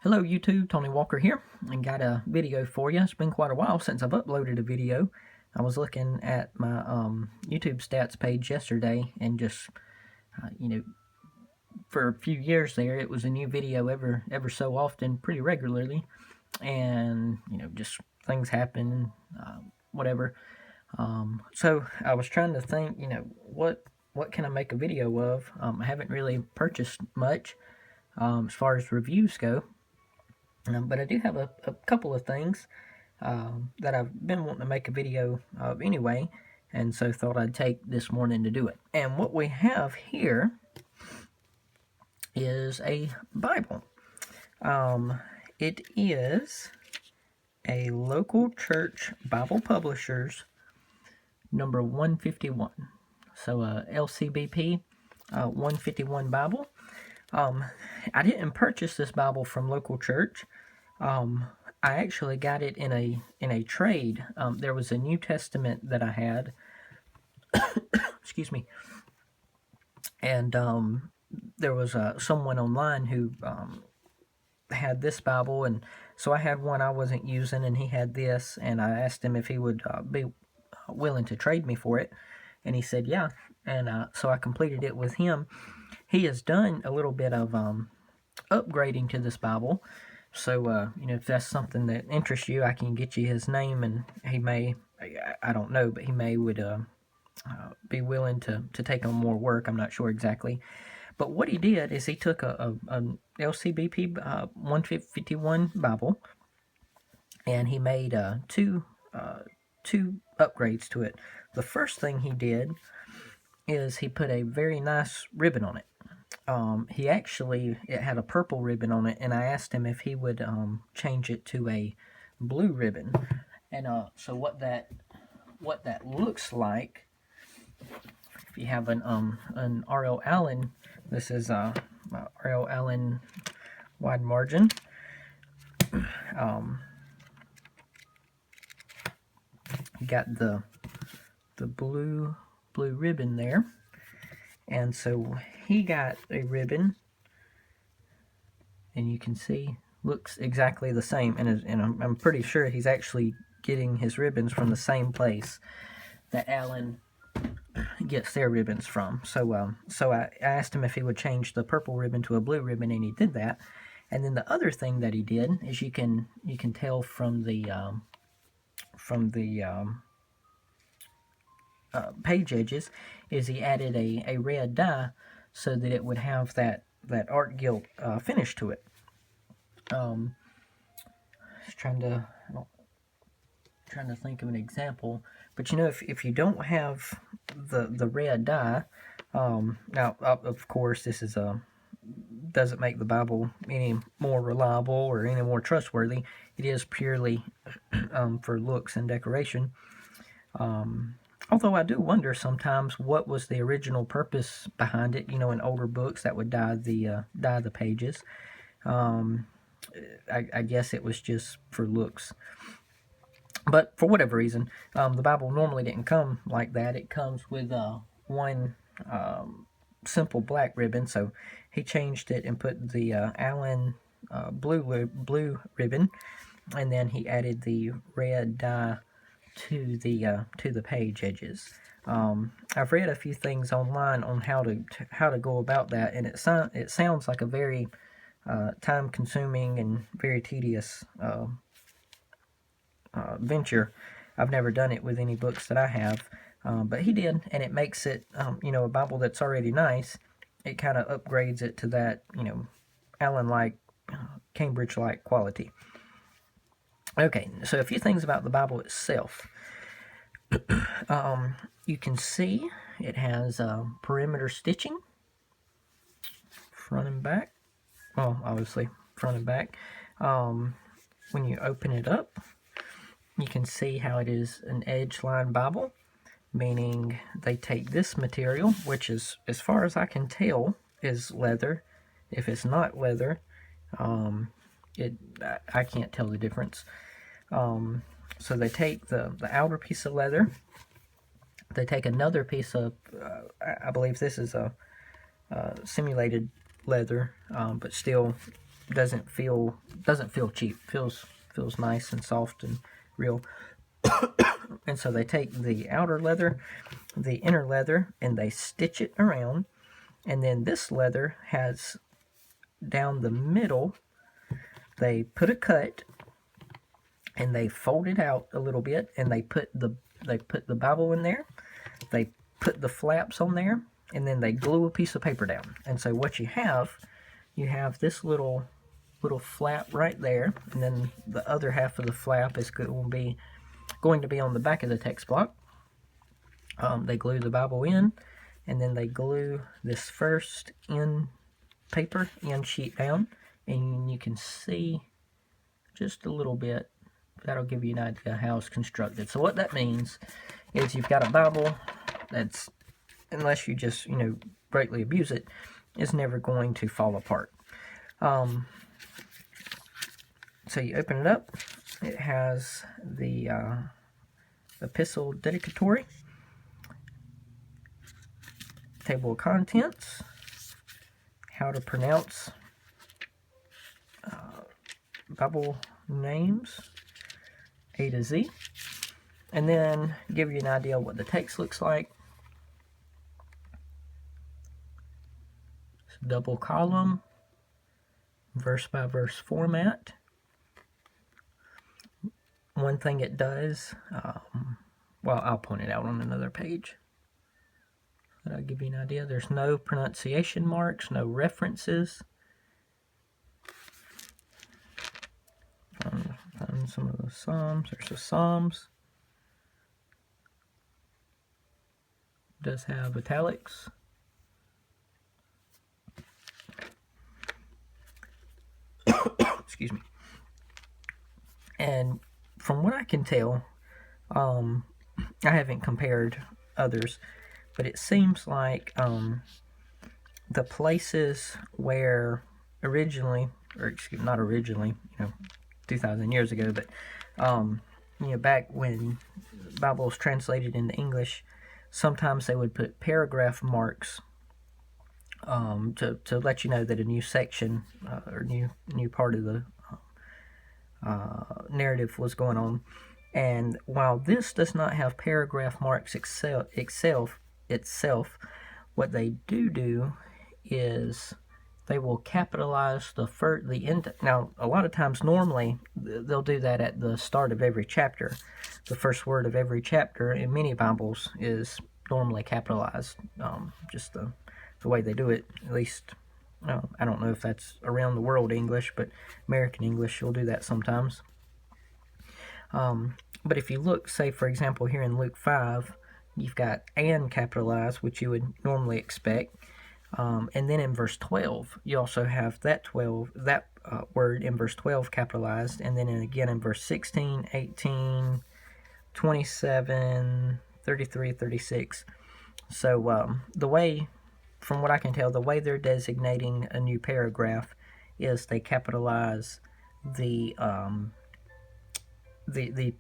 Hello YouTube, Tony Walker here, and got a video for you. It's been quite a while since I've uploaded a video. I was looking at my YouTube stats page yesterday, and just, for a few years there, it was a new video ever so often, pretty regularly, and, just things happen, whatever. So I was trying to think, what can I make a video of? I haven't really purchased much as far as reviews go. But I do have a couple of things that I've been wanting to make a video of anyway, and so thought I'd take this morning to do it. And what we have here is a Bible. It is a local church Bible Publishers number 151. So LCBP 151 Bible. I didn't purchase this Bible from local church. I actually got it in a trade. There was a New Testament that I had. Excuse me. And there was someone online who had this Bible, and so I had one I wasn't using, and he had this, and I asked him if he would be willing to trade me for it, and he said yeah, and so I completed it with him. He has done a little bit of upgrading to this Bible, so if that's something that interests you, I can get you his name, and he may, I don't know, but he may would be willing to take on more work. I'm not sure exactly. But what he did is he took an LCBP 151 Bible, and he made two upgrades to it. The first thing he did is he put a very nice ribbon on it. It had a purple ribbon on it, and I asked him if he would change it to a blue ribbon. And so what that looks like, if you have an RL Allan, this is RL Allan wide margin. You got the blue ribbon there, and so he got a ribbon, and you can see looks exactly the same, and I'm pretty sure he's actually getting his ribbons from the same place that Allan gets their ribbons from. So I asked him if he would change the purple ribbon to a blue ribbon, and he did that. And then the other thing that he did is you can tell from the page edges is he added a red dye so that it would have that art-gilt finish to it. Just trying to think of an example, but if you don't have the red dye, now of course this is doesn't make the Bible any more reliable or any more trustworthy. It is purely for looks and decoration. Although I do wonder sometimes what was the original purpose behind it. In older books that would dye the pages. I guess it was just for looks. But for whatever reason, the Bible normally didn't come like that. It comes with one simple black ribbon. So he changed it and put the Allan blue ribbon, and then he added the red dye to the page edges. I've read a few things online on how to go about that, and it sounds like a very time-consuming and very tedious venture. I've never done it with any books that I have, but he did, and it makes it a Bible that's already nice. It kind of upgrades it to that Allan-like, Cambridge-like quality. Okay, so a few things about the Bible itself. You can see it has perimeter stitching, front and back. Well, obviously front and back. When you open it up, you can see how it is an edge-line Bible, meaning they take this material, which is, as far as I can tell, is leather. If it's not leather, I can't tell the difference. So they take the outer piece of leather. They take another piece of, I believe this is a simulated leather, but still doesn't feel cheap. Feels nice and soft and real. And so they take the outer leather, the inner leather, and they stitch it around. And then this leather has down the middle, they put a cut and they fold it out a little bit, and they put the Bible in there. They put the flaps on there, and then they glue a piece of paper down. And so what you have this little flap right there, and then the other half of the flap is going to be on the back of the text block. They glue the Bible in, and then they glue this first end sheet down, and you can see just a little bit. That'll give you an idea how it's constructed. So what that means is you've got a Bible that's, unless you just, greatly abuse it, is never going to fall apart. So you open it up. It has the epistle dedicatory, table of contents, how to pronounce Bible names, A to Z, and then give you an idea of what the text looks like. It's double column, verse by verse format. One thing it does, well, I'll point it out on another page. That'll give you an idea. There's no pronunciation marks, no references. Find some of the Psalms. There's the Psalms. It does have italics. Excuse me. And from what I can tell, I haven't compared others, but it seems like the places where not originally, 2,000 years ago, but back when the Bible was translated into English, sometimes they would put paragraph marks to let you know that a new section or new part of the narrative was going on. And while this does not have paragraph marks itself, what they do is they will capitalize the end. Now, a lot of times, normally, they'll do that at the start of every chapter. The first word of every chapter in many Bibles is normally capitalized. Just the way they do it, at least. I don't know if that's around the world English, but American English will do that sometimes. But if you look, say, for example, here in Luke 5, you've got "and" capitalized, which you would normally expect. And then in verse 12, you also have that word in verse 12 capitalized, and then again in verse 16, 18, 27, 33, 36. So the way, from what I can tell, the way they're designating a new paragraph is they capitalize the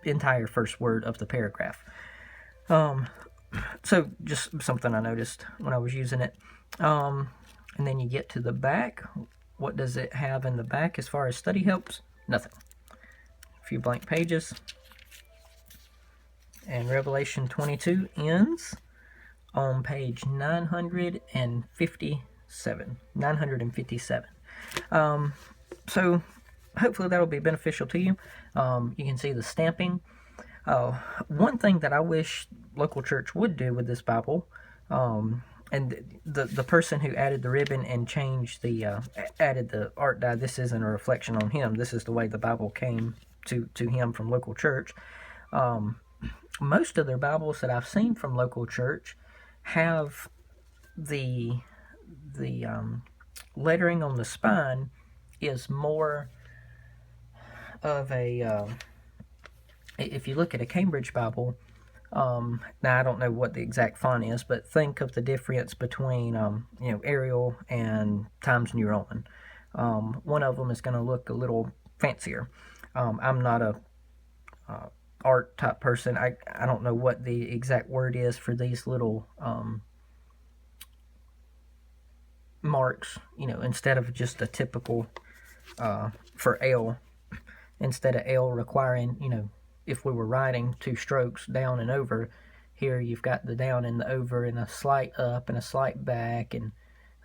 entire first word of the paragraph. So just something I noticed when I was using it. And then you get to the back. What does it have in the back as far as study helps? Nothing. A few blank pages. And Revelation 22 ends on page 957. So hopefully that'll be beneficial to you. You can see the stamping. One thing that I wish local church would do with this Bible, and the person who added the ribbon and changed added the art die, this isn't a reflection on him. This is the way the Bible came to him from local church. Most of their Bibles that I've seen from local church have the lettering on the spine is more of a if you look at a Cambridge Bible, now I don't know what the exact font is, but think of the difference between Arial and Times New Roman. One of them is going to look a little fancier. I'm not a art type person. I don't know what the exact word is for these little marks, instead of just a typical for L, instead of L requiring, if we were writing two strokes down and over, here you've got the down and the over and a slight up and a slight back and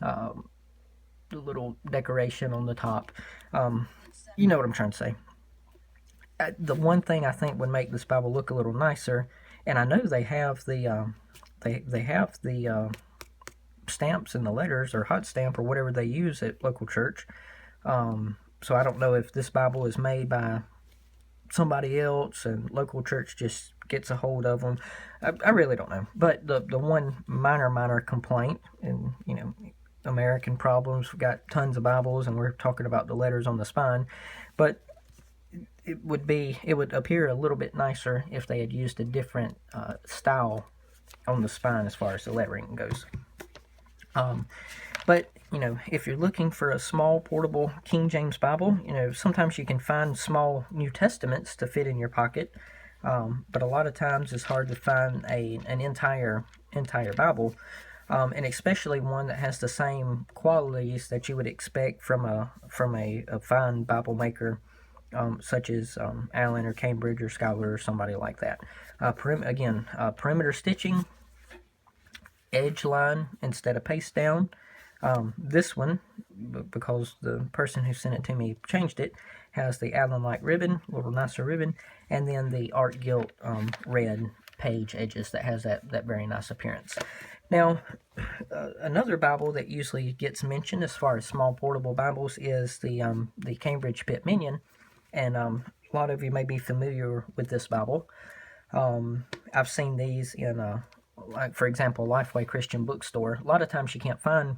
the little decoration on the top. You know what I'm trying to say. The one thing I think would make this Bible look a little nicer, and I know they have the they have the stamps and the letters or hot stamp or whatever they use at local church. So I don't know if this Bible is made by somebody else and local church just gets a hold of them. I really don't know. But the one minor complaint, and American problems, we've got tons of Bibles and we're talking about the letters on the spine, but it would appear a little bit nicer if they had used a different style on the spine as far as the lettering goes. But if you're looking for a small portable King James Bible, sometimes you can find small New Testaments to fit in your pocket, but a lot of times it's hard to find an entire Bible, and especially one that has the same qualities that you would expect from a fine Bible maker, such as Allen or Cambridge or Scholar or somebody like that. Perimeter stitching, edge line instead of paste down. This one, because the person who sent it to me changed it, has the Allan-like ribbon, a little nicer ribbon, and then the art-gilt red page edges that has that very nice appearance. Now, another Bible that usually gets mentioned as far as small portable Bibles is the Cambridge Pitt Minion, and a lot of you may be familiar with this Bible. I've seen these in, like for example, Lifeway Christian Bookstore. A lot of times you can't find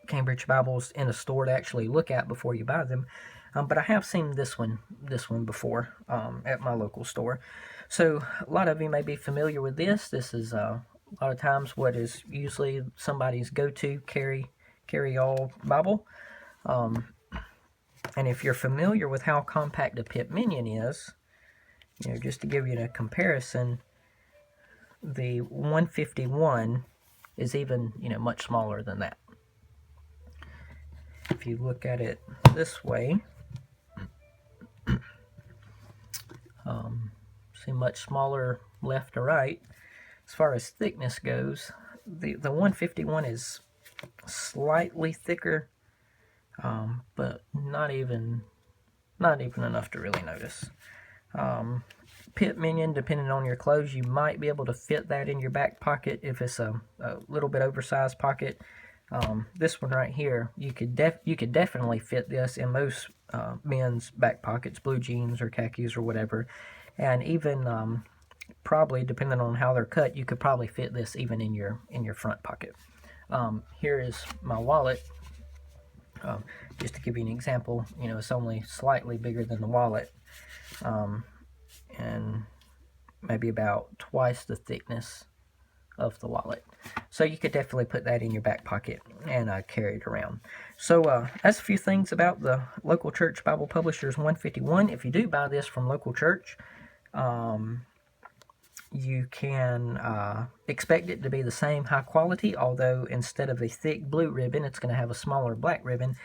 Cambridge Bibles in a store to actually look at before you buy them, but I have seen this one before at my local store. So a lot of you may be familiar with this. This is a lot of times what is usually somebody's go-to carry-all Bible. And if you're familiar with how compact a Pitt Minion is, just to give you a comparison, the 151 is even much smaller than that. If you look at it this way, see much smaller left to right. As far as thickness goes, the 151 is slightly thicker, but not even enough to really notice. Pitt Minion, depending on your clothes, you might be able to fit that in your back pocket if it's a little bit oversized pocket. This one right here, you could definitely fit this in most men's back pockets, blue jeans or khakis or whatever, and even probably depending on how they're cut, you could probably fit this even in your front pocket. Here is my wallet. Just to give you an example, it's only slightly bigger than the wallet, and maybe about twice the thickness of the wallet. So you could definitely put that in your back pocket and carry it around. So that's a few things about the local church Bible Publishers 151. If you do buy this from local church, you can expect it to be the same high quality, although instead of a thick blue ribbon, it's going to have a smaller black ribbon.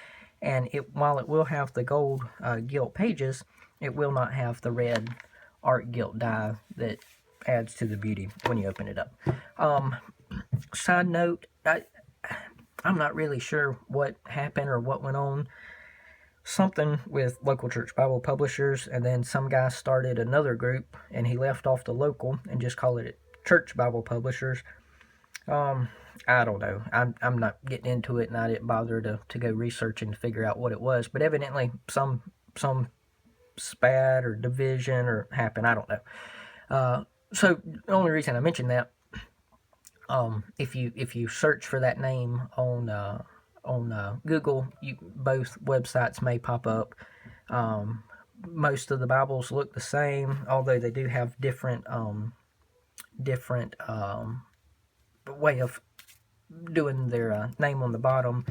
And while it will have the gold gilt pages, it will not have the red art gilt die that adds to the beauty when you open it up. Side note, I'm not really sure what happened or what went on. Something with local church Bible Publishers, and then some guy started another group, and he left off the local and just called it Church Bible Publishers. I don't know. I'm not getting into it, and I didn't bother to go researching to figure out what it was. But evidently, some spat or division or happened. I don't know. So the only reason I mentioned that, if you search for that name on Google, both websites may pop up. Most of the Bibles look the same, although they do have different way of doing their name on the bottom.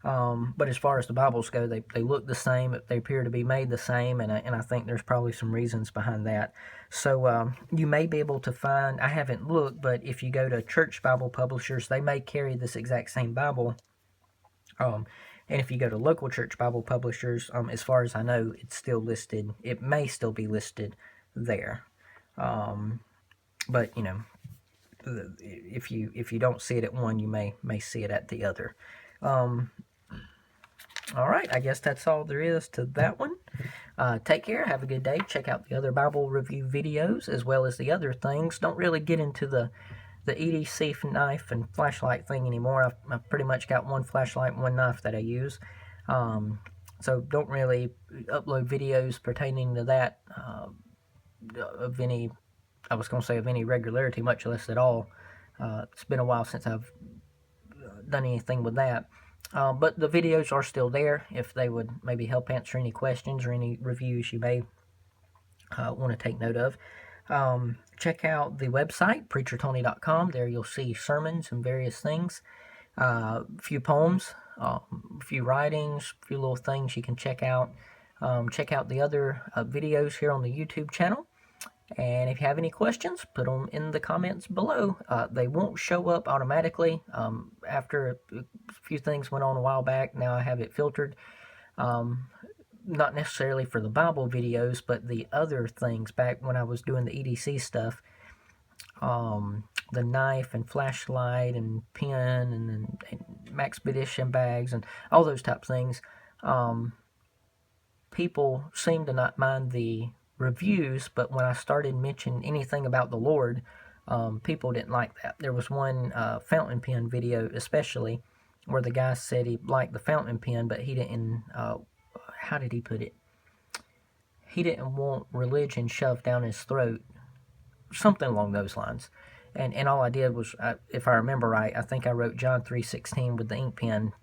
But as far as the Bibles go, they look the same. They appear to be made the same, and I think there's probably some reasons behind that. So you may be able to find, I haven't looked, but if you go to Church Bible Publishers, they may carry this exact same Bible. And if you go to local church Bible publishers, as far as I know, it's still listed. It may still be listed there. But if you don't see it at one, you may see it at the other. All right, I guess that's all there is to that one. Take care. Have a good day. Check out the other Bible review videos as well as the other things. Don't really get into the EDC knife and flashlight thing anymore. I've pretty much got one flashlight and one knife that I use. So don't really upload videos pertaining to that of any, I was going to say of any regularity, much less at all. It's been a while since I've done anything with that. But the videos are still there if they would maybe help answer any questions or any reviews you may want to take note of. Check out the website, preachertony.com. There you'll see sermons and various things. A few poems, a few writings, a few little things you can check out. Check out the other videos here on the YouTube channel. And if you have any questions, put them in the comments below. They won't show up automatically. After a few things went on a while back, now I have it filtered. Not necessarily for the Bible videos, but the other things back when I was doing the EDC stuff. The knife and flashlight and pen and Maxpedition bags and all those type of things. People seem to not mind the reviews, but when I started mentioning anything about the Lord, people didn't like that. There was one fountain pen video especially where the guy said he liked the fountain pen, but he didn't, how did he put it? He didn't want religion shoved down his throat, something along those lines. And all I did was, if I remember right, I think I wrote John 3:16 with the ink pen,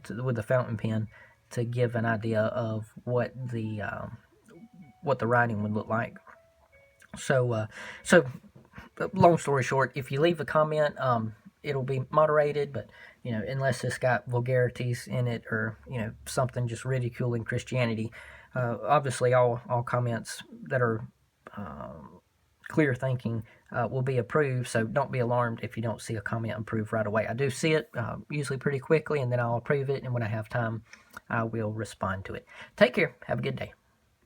with the fountain pen, to give an idea of what the writing would look like. So long story short, if you leave a comment, it'll be moderated, but unless it's got vulgarities in it or something just ridiculing Christianity, obviously all comments that are clear thinking will be approved. So don't be alarmed if you don't see a comment approved right away. I do see it usually pretty quickly, and then I'll approve it, and when I have time, I will respond to it. Take care. Have a good day.